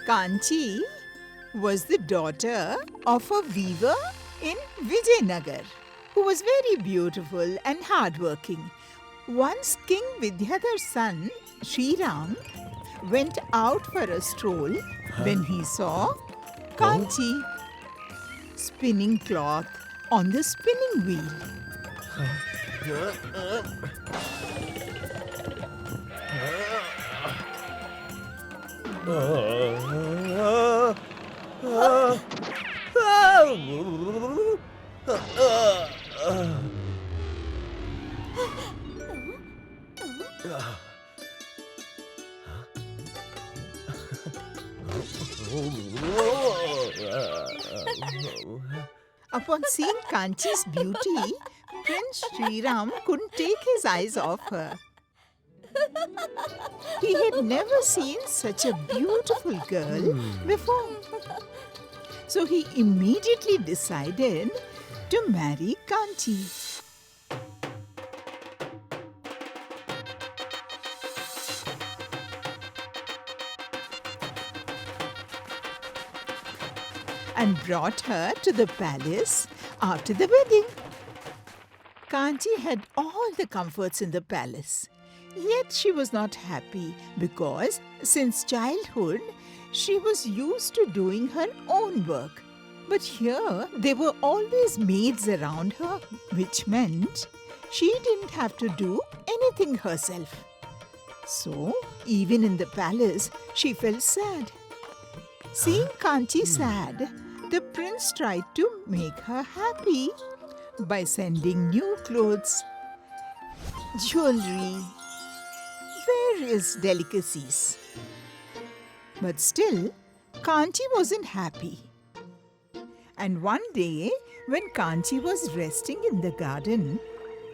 Kanchi was the daughter of a weaver in Vijayanagar who was very beautiful and hardworking. Once King Vidyadhar's son, Sriram, went out for a stroll when he saw Kanchi spinning cloth on the spinning wheel. Upon seeing Kanchi's beauty, Prince Sriram couldn't take his eyes off her. He had never seen such a beautiful girl before. So he immediately decided to marry Kanchi. And brought her to the palace after the wedding. Kanchi had all the comforts in the palace. Yet she was not happy because since childhood she was used to doing her own work. But here there were always maids around her, which meant she didn't have to do anything herself. So even in the palace she felt sad. Seeing Kanchi sad, the prince tried to make her happy by sending new clothes, jewelry, various delicacies. But still, Kanchi wasn't happy. And one day, when Kanchi was resting in the garden,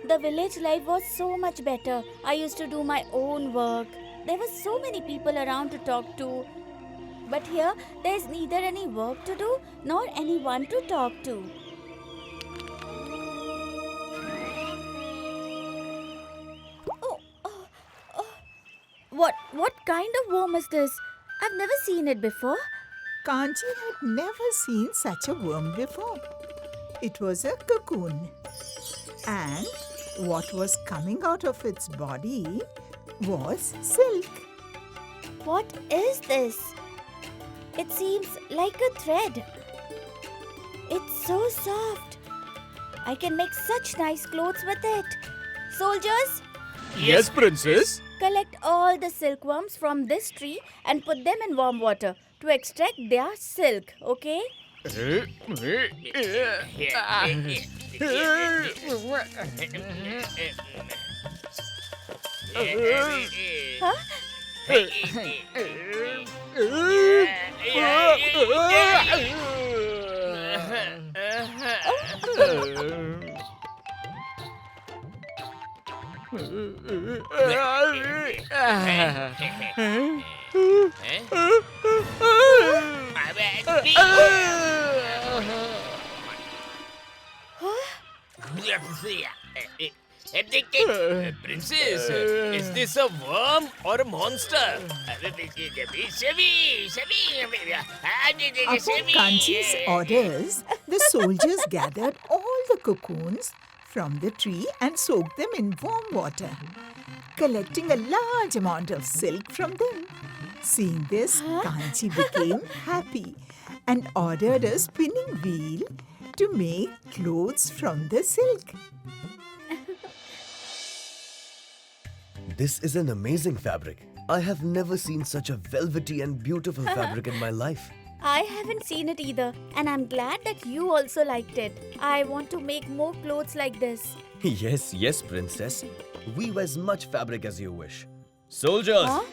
The village life was so much better. I used to do my own work. There were so many people around to talk to. But here, there's neither any work to do nor anyone to talk to. What kind of worm is this? I've never seen it before. Kanchi had never seen such a worm before. It was a cocoon. And what was coming out of its body was silk. What is this? It seems like a thread. It's so soft. I can make such nice clothes with it. Soldiers, Yes, princess. collect all the silkworms from this tree and put them in warm water to extract their silk, okay? Huh? Princess, is this a worm or a monster? Upon Kanchi's orders, the soldiers gathered all the cocoons from the tree and soaked them in warm water, collecting a large amount of silk from them. Seeing this, Kanchi became happy and ordered a spinning wheel to make clothes from the silk. This is an amazing fabric. I have never seen such a velvety and beautiful fabric in my life. I haven't seen it either, and I'm glad that you also liked it. I want to make more clothes like this. Yes, princess. Weave as much fabric as you wish. Soldiers, Huh?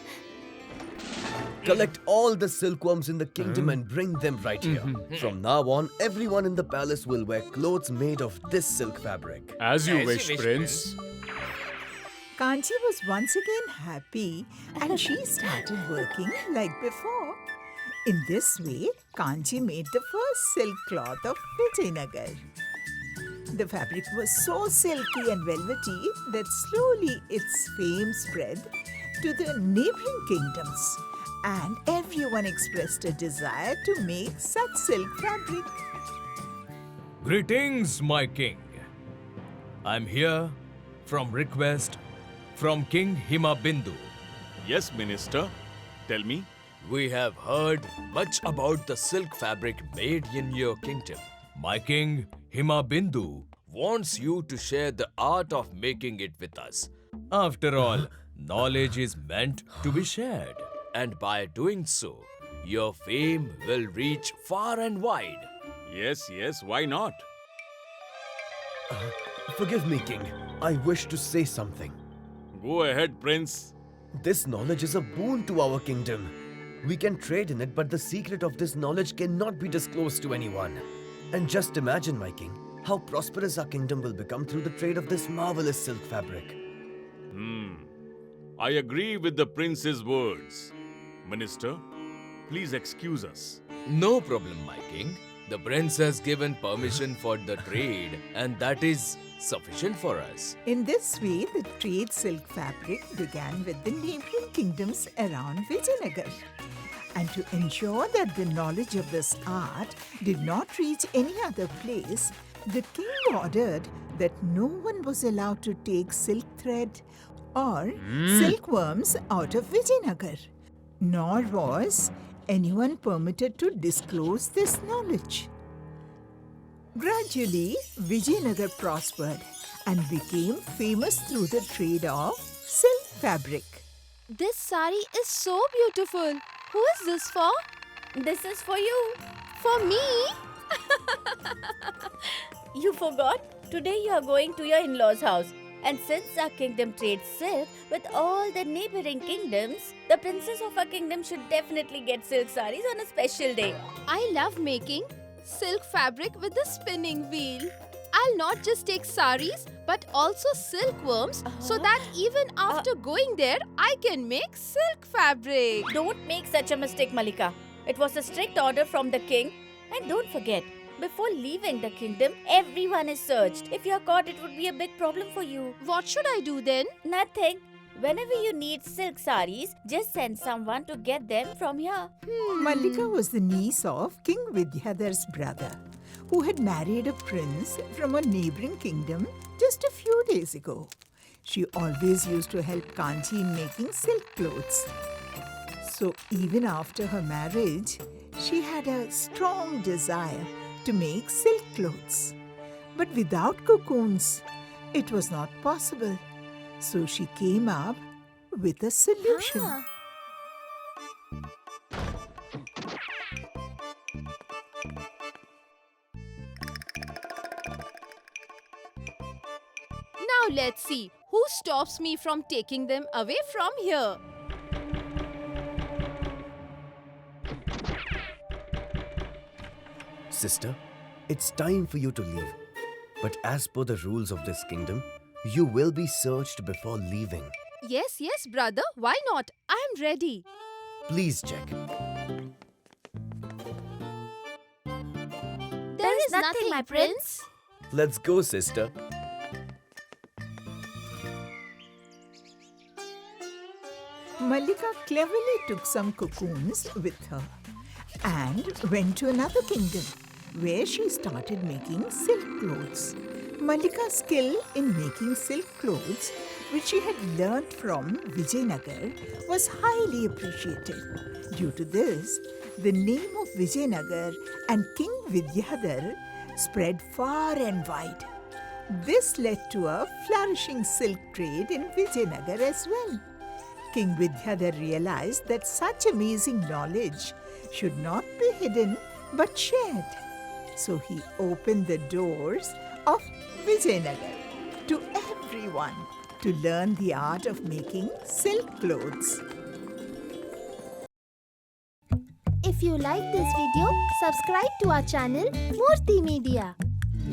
collect all the silkworms in the kingdom and bring them right here. From now on, everyone in the palace will wear clothes made of this silk fabric. As you wish, Prince. Kanchi was once again happy and she started working like before. In this way, Kanchi made the first silk cloth of Vijayanagar. The fabric was so silky and velvety that slowly its fame spread to the neighboring kingdoms. and everyone expressed a desire to make such silk fabric. Greetings, my king. I'm here from request from King Himabindu. Yes, Minister. Tell me. We have heard much about the silk fabric made in your kingdom. My king Himabindu. Wants you to share the art of making it with us. After all, knowledge is meant to be shared. And by doing so, your fame will reach far and wide. Yes, why not? Forgive me, King. I wish to say something. Go ahead, Prince. This knowledge is a boon to our kingdom. We can trade in it, but the secret of this knowledge cannot be disclosed to anyone. And just imagine, my king, how prosperous our kingdom will become through the trade of this marvelous silk fabric. I agree with the prince's words. Minister, please excuse us. No problem, my king. The prince has given permission for the trade, and that is sufficient for us. In this way, the trade silk fabric began with the neighboring kingdoms around Vijayanagar. And to ensure that the knowledge of this art did not reach any other place, the king ordered that no one was allowed to take silk thread or silkworms out of Vijayanagar, nor was anyone permitted to disclose this knowledge. Gradually, Vijayanagar prospered and became famous through the trade of silk fabric. This sari is so beautiful. Who is this for? This is for you. For me? You forgot? Today you are going to your in-laws' house. And since our kingdom trades silk with all the neighboring kingdoms, the princess of our kingdom should definitely get silk saris on a special day. I love making silk fabric with the spinning wheel. I'll not just take saris but also silkworms so that even after going there, I can make silk fabric. Don't make such a mistake, Malika. It was a strict order from the king. And don't forget, before leaving the kingdom, everyone is searched. If you're caught, it would be a big problem for you. What should I do then? Nothing. Whenever you need silk saris, just send someone to get them from here. Mallika was the niece of King Vidyadhar's brother, who had married a prince from a neighboring kingdom just a few days ago. She always used to help Kanchi in making silk clothes. So even after her marriage, she had a strong desire to make silk clothes. But without cocoons, it was not possible. So she came up with a solution. Now let's see who stops me from taking them away from here. Sister, it's time for you to leave. But as per the rules of this kingdom, you will be searched before leaving. Yes, brother. Why not? I am ready. Please check. There is nothing, my prince. Let's go, sister. Mallika cleverly took some cocoons with her and went to another kingdom where she started making silk clothes. Mallika's skill in making silk clothes, which she had learnt from Vijayanagar, was highly appreciated. Due to this, the name of Vijayanagar and King Vidyadhar spread far and wide. This led to a flourishing silk trade in Vijayanagar as well. King Vidyadhar realized that such amazing knowledge should not be hidden but shared. So he opened the doors of Vijayanagar to everyone to learn the art of making silk clothes. If you like this video, subscribe to our channel Murthy Media.